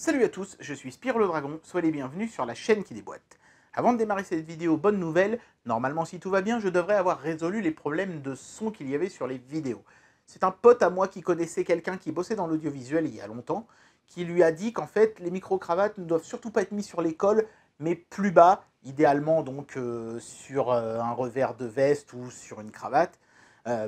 Salut à tous, je suis Spyro le Dragon, soyez les bienvenus sur la chaîne qui déboîte. Avant de démarrer cette vidéo, bonne nouvelle, normalement si tout va bien, je devrais avoir résolu les problèmes de son qu'il y avait sur les vidéos. C'est un pote à moi qui connaissait quelqu'un qui bossait dans l'audiovisuel il y a longtemps, qui lui a dit qu'en fait les micro-cravates ne doivent surtout pas être mis sur les cols, mais plus bas, idéalement donc sur un revers de veste ou sur une cravate,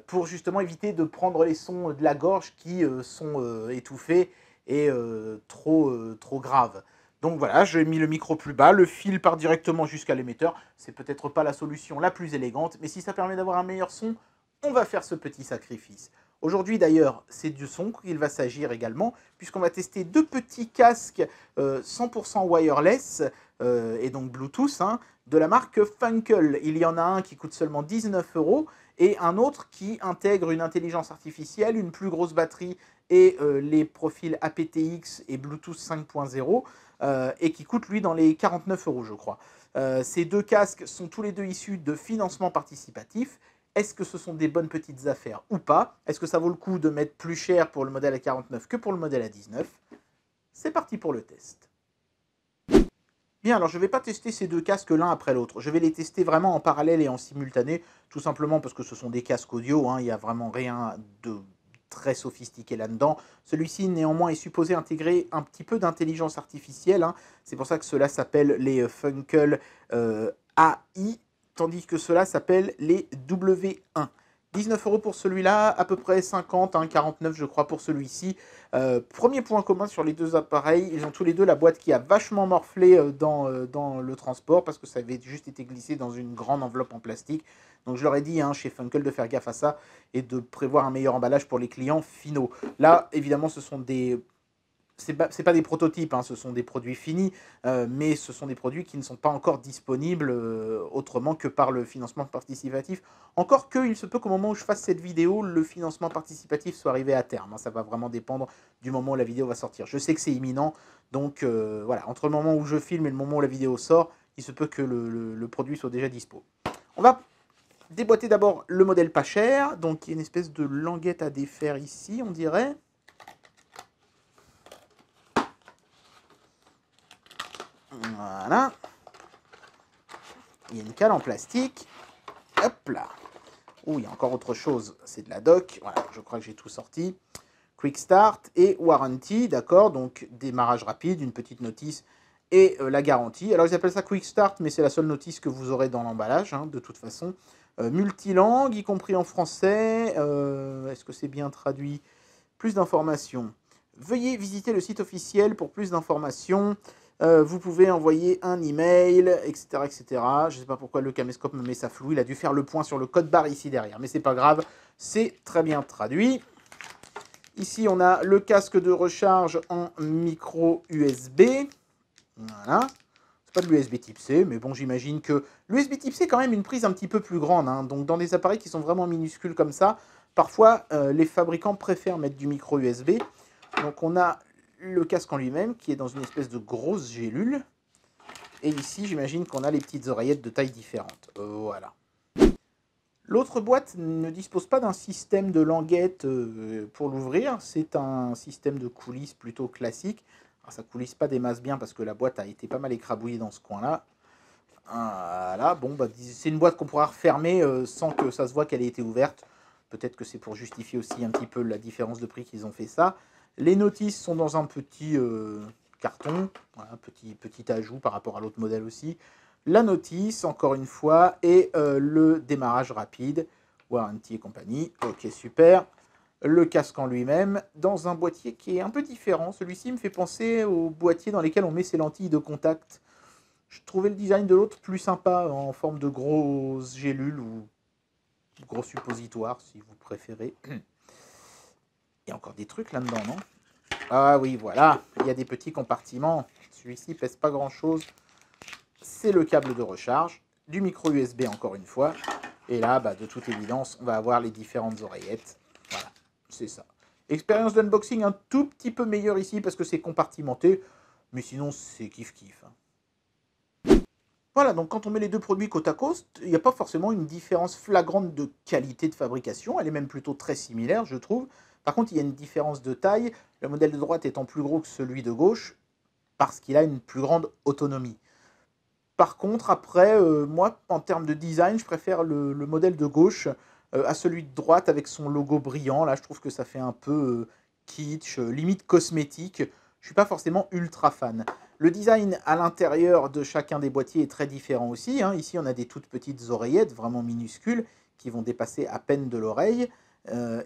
pour justement éviter de prendre les sons de la gorge qui sont étouffés et trop grave. Donc voilà, j'ai mis le micro plus bas, le fil part directement jusqu'à l'émetteur. C'est peut-être pas la solution la plus élégante, mais si ça permet d'avoir un meilleur son, on va faire ce petit sacrifice. Aujourd'hui d'ailleurs, c'est du son qu'il va s'agir également, puisqu'on va tester deux petits casques 100% wireless, et donc Bluetooth, hein, de la marque Funkel. Il y en a un qui coûte seulement 19 € et un autre qui intègre une intelligence artificielle, une plus grosse batterie et les profils aptX et Bluetooth 5.0 et qui coûte lui dans les 49 € je crois. Ces deux casques sont tous les deux issus de financement participatif. Est-ce que ce sont des bonnes petites affaires ou pas? Est-ce que ça vaut le coup de mettre plus cher pour le modèle à 49 que pour le modèle à 19? C'est parti pour le test. Bien, alors je ne vais pas tester ces deux casques l'un après l'autre. Je vais les tester vraiment en parallèle et en simultané, tout simplement parce que ce sont des casques audio, hein, il n'y a vraiment rien de très sophistiqué là-dedans. Celui-ci, néanmoins, est supposé intégrer un petit peu d'intelligence artificielle, hein. C'est pour ça que cela s'appelle les Funkel AI, tandis que cela s'appelle les W1. 19 € pour celui-là, à peu près 50, hein, 49 je crois pour celui-ci. Premier point commun sur les deux appareils, ils ont tous les deux la boîte qui a vachement morflé dans le transport parce que ça avait juste été glissé dans une grande enveloppe en plastique. Donc je leur ai dit hein, chez Funkel de faire gaffe à ça et de prévoir un meilleur emballage pour les clients finaux. Là, évidemment, ce sont des... C'est pas des prototypes, hein, ce sont des produits finis, mais ce sont des produits qui ne sont pas encore disponibles autrement que par le financement participatif. Encore que, il se peut qu'au moment où je fasse cette vidéo, le financement participatif soit arrivé à terme, hein. Ça va vraiment dépendre du moment où la vidéo va sortir. Je sais que c'est imminent, donc voilà, entre le moment où je filme et le moment où la vidéo sort, il se peut que le produit soit déjà dispo. On va déboîter d'abord le modèle pas cher, donc il y a une espèce de languette à défaire ici, on dirait. Voilà. Il y a une cale en plastique. Hop là. Oh, il y a encore autre chose. C'est de la doc. Voilà, je crois que j'ai tout sorti. Quick Start et Warranty, d'accord. Donc, démarrage rapide, une petite notice et la garantie. Alors, ils appellent ça Quick Start, mais c'est la seule notice que vous aurez dans l'emballage, hein, de toute façon. Multilangue, y compris en français. Est-ce que c'est bien traduit? Plus d'informations. Veuillez visiter le site officiel pour plus d'informations. Vous pouvez envoyer un email, etc. etc. Je ne sais pas pourquoi le caméscope me met ça flou. Il a dû faire le point sur le code barre ici derrière. Mais c'est pas grave, c'est très bien traduit. Ici, on a le casque de recharge en micro USB. Voilà. C'est pas de l'USB type C, mais bon, j'imagine que l'USB type C est quand même une prise un petit peu plus grande, hein. Donc, dans des appareils qui sont vraiment minuscules comme ça, parfois, les fabricants préfèrent mettre du micro USB. Donc, on a le casque en lui-même qui est dans une espèce de grosse gélule. Et ici, j'imagine qu'on a les petites oreillettes de taille différente. Voilà. L'autre boîte ne dispose pas d'un système de languette pour l'ouvrir. C'est un système de coulisses plutôt classique. Alors, ça ne coulisse pas des masses bien parce que la boîte a été pas mal écrabouillée dans ce coin-là. Voilà, bon, bah, c'est une boîte qu'on pourra refermer sans que ça se voit qu'elle ait été ouverte. Peut-être que c'est pour justifier aussi un petit peu la différence de prix qu'ils ont fait ça. Les notices sont dans un petit carton, voilà, petit ajout par rapport à l'autre modèle aussi. La notice, encore une fois, et le démarrage rapide, warranty et compagnie. Ok, super. Le casque en lui-même, dans un boîtier qui est un peu différent. Celui-ci me fait penser aux boîtiers dans lesquels on met ses lentilles de contact. Je trouvais le design de l'autre plus sympa, en forme de grosse gélule ou gros suppositoire, si vous préférez. Il y a encore des trucs là-dedans, non? Ah oui, voilà, il y a des petits compartiments. Celui-ci pèse pas grand-chose. C'est le câble de recharge, du micro USB encore une fois. Et là, bah, de toute évidence, on va avoir les différentes oreillettes. Voilà, c'est ça. Expérience d'unboxing un tout petit peu meilleure ici parce que c'est compartimenté. Mais sinon, c'est kiff-kiff, hein. Voilà, donc quand on met les deux produits côte à côte, il n'y a pas forcément une différence flagrante de qualité de fabrication. Elle est même plutôt très similaire, je trouve. Par contre, il y a une différence de taille. Le modèle de droite étant plus gros que celui de gauche. parce qu'il a une plus grande autonomie. Par contre, après, moi, en termes de design, je préfère le modèle de gauche à celui de droite avec son logo brillant. Là, je trouve que ça fait un peu kitsch, limite cosmétique. Je ne suis pas forcément ultra fan. Le design à l'intérieur de chacun des boîtiers est très différent aussi, hein. Ici, on a des toutes petites oreillettes, vraiment minuscules, qui vont dépasser à peine de l'oreille.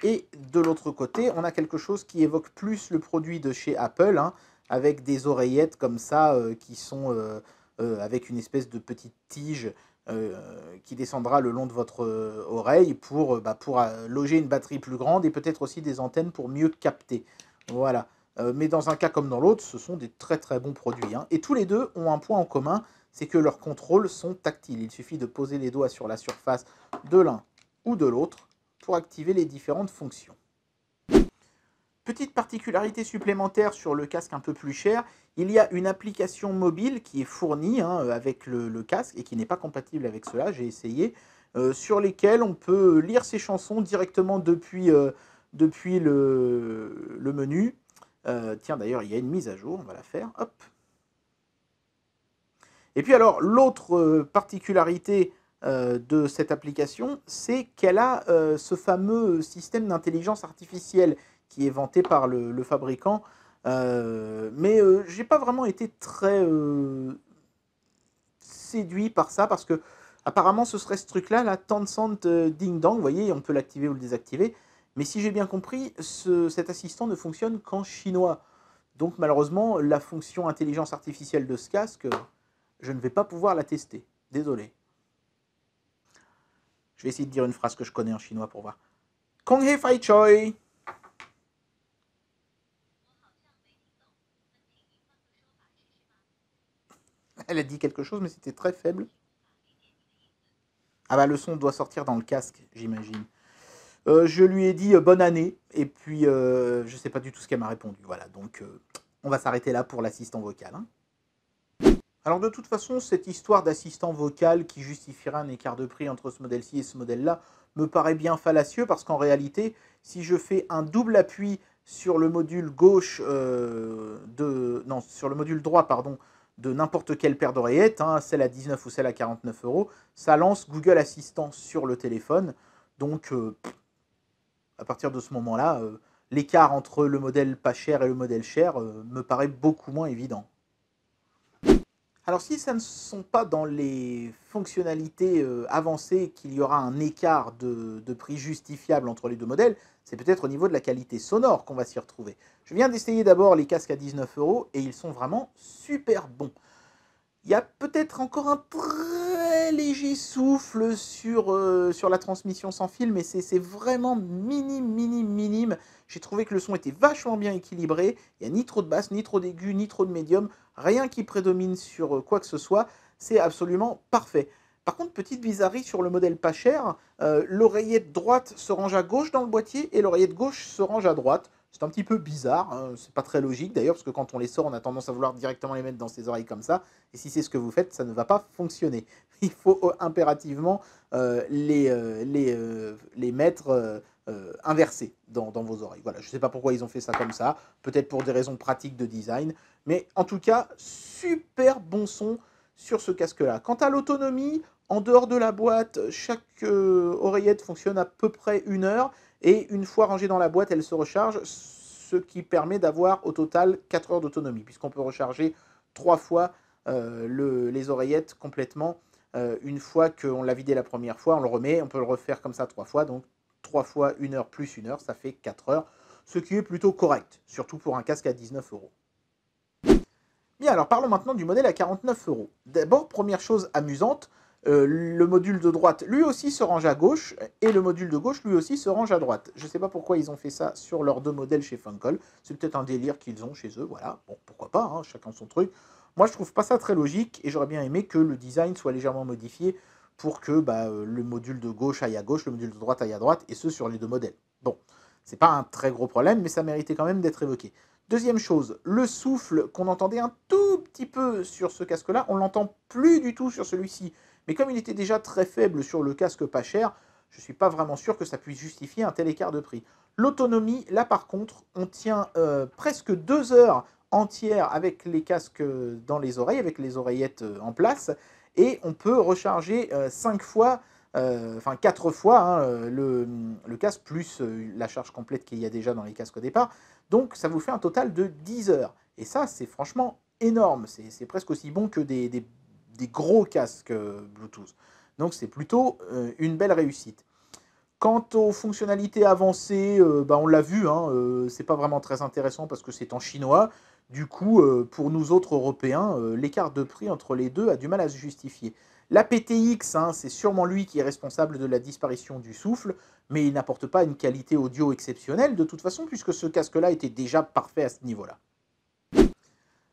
Et de l'autre côté, on a quelque chose qui évoque plus le produit de chez Apple, hein, avec des oreillettes comme ça qui sont avec une espèce de petite tige qui descendra le long de votre oreille pour loger une batterie plus grande et peut-être aussi des antennes pour mieux capter. Voilà. Mais dans un cas comme dans l'autre, ce sont des très très bons produits, hein. Et tous les deux ont un point en commun, c'est que leurs contrôles sont tactiles. Il suffit de poser les doigts sur la surface de l'un ou de l'autre pour activer les différentes fonctions. Petite particularité supplémentaire sur le casque un peu plus cher, il y a une application mobile qui est fournie, hein, avec le casque et qui n'est pas compatible avec cela, j'ai essayé, sur lesquelles on peut lire ses chansons directement depuis le menu. Tiens, d'ailleurs, il y a une mise à jour, on va la faire. Hop. Et puis alors, l'autre particularité de cette application, c'est qu'elle a ce fameux système d'intelligence artificielle qui est vanté par le fabricant. Mais j'ai pas vraiment été très séduit par ça, parce que apparemment ce serait ce truc-là, la Tencent Ding Dong, vous voyez, on peut l'activer ou le désactiver. Mais si j'ai bien compris, cet assistant ne fonctionne qu'en chinois. Donc malheureusement, la fonction intelligence artificielle de ce casque, je ne vais pas pouvoir la tester. Désolé. Je vais essayer de dire une phrase que je connais en chinois pour voir. Kong He Fai Choi. Elle a dit quelque chose, mais c'était très faible. Ah bah le son doit sortir dans le casque, j'imagine. Je lui ai dit bonne année, et puis je sais pas du tout ce qu'elle m'a répondu. Voilà, donc on va s'arrêter là pour l'assistant vocal, hein. Alors de toute façon, cette histoire d'assistant vocal qui justifierait un écart de prix entre ce modèle-ci et ce modèle-là me paraît bien fallacieux, parce qu'en réalité, si je fais un double appui sur le module gauche sur le module droit, pardon, de n'importe quelle paire d'oreillettes, hein, celle à 19 ou celle à 49 euros, ça lance Google Assistant sur le téléphone. Donc à partir de ce moment-là, l'écart entre le modèle pas cher et le modèle cher me paraît beaucoup moins évident. Alors si ça ne sont pas dans les fonctionnalités avancées qu'il y aura un écart de prix justifiable entre les deux modèles, c'est peut-être au niveau de la qualité sonore qu'on va s'y retrouver. Je viens d'essayer d'abord les casques à 19 euros et ils sont vraiment super bons. Il y a peut-être encore un très léger souffle sur la transmission sans fil, mais c'est vraiment minime. J'ai trouvé que le son était vachement bien équilibré. Il n'y a ni trop de basse, ni trop d'aigu, ni trop de médium. Rien qui prédomine sur quoi que ce soit. C'est absolument parfait. Par contre, petite bizarrerie sur le modèle pas cher, l'oreillette droite se range à gauche dans le boîtier et l'oreillette gauche se range à droite. C'est un petit peu bizarre, hein, c'est pas très logique d'ailleurs, parce que quand on les sort, on a tendance à vouloir directement les mettre dans ses oreilles comme ça, et si c'est ce que vous faites, ça ne va pas fonctionner. Il faut impérativement les mettre inversés dans vos oreilles. Voilà, je ne sais pas pourquoi ils ont fait ça comme ça, peut-être pour des raisons pratiques de design, mais en tout cas, super bon son sur ce casque-là. Quant à l'autonomie, en dehors de la boîte, chaque oreillette fonctionne à peu près 1 heure, et une fois rangée dans la boîte, elle se recharge, ce qui permet d'avoir au total 4 heures d'autonomie, puisqu'on peut recharger 3 fois les oreillettes complètement. Une fois qu'on l'a vidé la première fois, on le remet, on peut le refaire comme ça 3 fois, donc 3 fois 1 heure plus 1 heure, ça fait 4 heures, ce qui est plutôt correct, surtout pour un casque à 19 euros. Bien, alors parlons maintenant du modèle à 49 euros. D'abord, première chose amusante, le module de droite lui aussi se range à gauche et le module de gauche lui aussi se range à droite. Je ne sais pas pourquoi ils ont fait ça sur leurs deux modèles chez Funkel, c'est peut-être un délire qu'ils ont chez eux, voilà, bon pourquoi pas, hein, chacun son truc. Moi je trouve pas ça très logique et j'aurais bien aimé que le design soit légèrement modifié pour que le module de gauche aille à gauche, le module de droite aille à droite, et ce sur les deux modèles. Bon, c'est pas un très gros problème, mais ça méritait quand même d'être évoqué. Deuxième chose, le souffle qu'on entendait un tout petit peu sur ce casque-là, on l'entend plus du tout sur celui-ci. Mais comme il était déjà très faible sur le casque pas cher, je ne suis pas vraiment sûr que ça puisse justifier un tel écart de prix. L'autonomie, là par contre, on tient presque 2 heures entière avec les casques dans les oreilles, avec les oreillettes en place, et on peut recharger 5 fois, enfin 4 fois hein, le casque, plus la charge complète qu'il y a déjà dans les casques au départ. Donc ça vous fait un total de 10 heures. Et ça, c'est franchement énorme. C'est presque aussi bon que des gros casques Bluetooth. Donc c'est plutôt une belle réussite. Quant aux fonctionnalités avancées, bah on l'a vu, hein, c'est pas vraiment très intéressant parce que c'est en chinois. Du coup, pour nous autres Européens, l'écart de prix entre les deux a du mal à se justifier. L'aptX, hein, c'est sûrement lui qui est responsable de la disparition du souffle, mais il n'apporte pas une qualité audio exceptionnelle de toute façon, puisque ce casque-là était déjà parfait à ce niveau-là.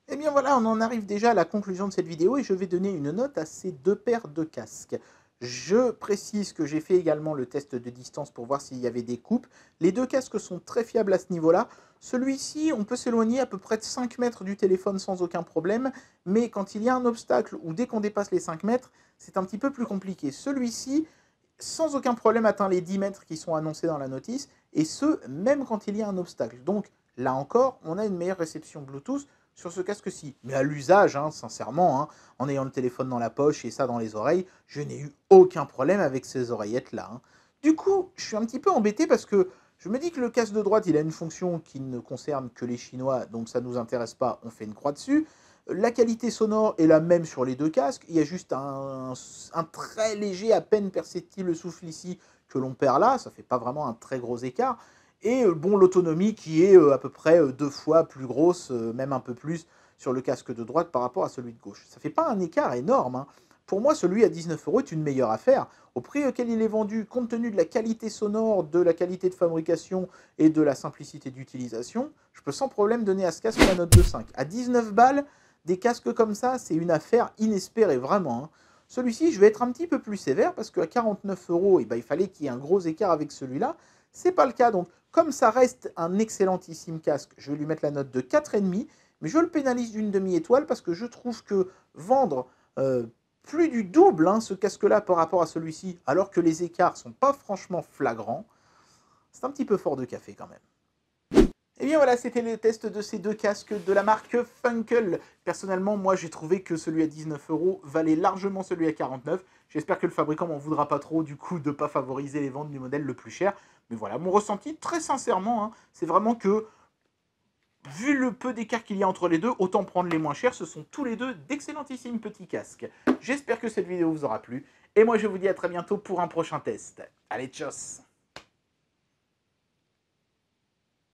Et bien voilà, on en arrive déjà à la conclusion de cette vidéo et je vais donner une note à ces deux paires de casques. Je précise que j'ai fait également le test de distance pour voir s'il y avait des coupes. Les deux casques sont très fiables à ce niveau-là. Celui-ci, on peut s'éloigner à peu près de 5 mètres du téléphone sans aucun problème, mais quand il y a un obstacle ou dès qu'on dépasse les 5 mètres, c'est un petit peu plus compliqué. Celui-ci, sans aucun problème, atteint les 10 mètres qui sont annoncés dans la notice, et ce, même quand il y a un obstacle. Donc là encore, on a une meilleure réception Bluetooth sur ce casque-ci. Mais à l'usage, hein, sincèrement, hein, en ayant le téléphone dans la poche et ça dans les oreilles, je n'ai eu aucun problème avec ces oreillettes-là. Hein. Du coup, je suis un petit peu embêté parce que je me dis que le casque de droite, il a une fonction qui ne concerne que les Chinois, donc ça ne nous intéresse pas, on fait une croix dessus. La qualité sonore est la même sur les deux casques, il y a juste un très léger, à peine perceptible souffle ici que l'on perd là, ça fait pas vraiment un très gros écart. Et bon, l'autonomie qui est à peu près 2 fois plus grosse, même un peu plus, sur le casque de droite par rapport à celui de gauche. Ça fait pas un écart énorme. Hein. Pour moi, celui à 19 € est une meilleure affaire. Au prix auquel il est vendu, compte tenu de la qualité sonore, de la qualité de fabrication et de la simplicité d'utilisation, je peux sans problème donner à ce casque la note de 5. À 19 balles, des casques comme ça, c'est une affaire inespérée, vraiment. Hein. Celui-ci, je vais être un petit peu plus sévère parce qu'à 49 €, eh ben, il fallait qu'il y ait un gros écart avec celui-là. C'est pas le cas, donc comme ça reste un excellentissime casque, je vais lui mettre la note de 4,5, mais je le pénalise d'une demi-étoile parce que je trouve que vendre plus du double hein, ce casque-là par rapport à celui-ci, alors que les écarts sont pas franchement flagrants, c'est un petit peu fort de café quand même. Et bien voilà, c'était le test de ces deux casques de la marque Funkel. Personnellement, moi j'ai trouvé que celui à 19 € valait largement celui à 49. J'espère que le fabricant m'en voudra pas trop du coup de ne pas favoriser les ventes du modèle le plus cher. Mais voilà, mon ressenti, très sincèrement, hein, c'est vraiment que, vu le peu d'écart qu'il y a entre les deux, autant prendre les moins chers. Ce sont tous les deux d'excellentissimes petits casques. J'espère que cette vidéo vous aura plu. Et moi je vous dis à très bientôt pour un prochain test. Allez, tchuss!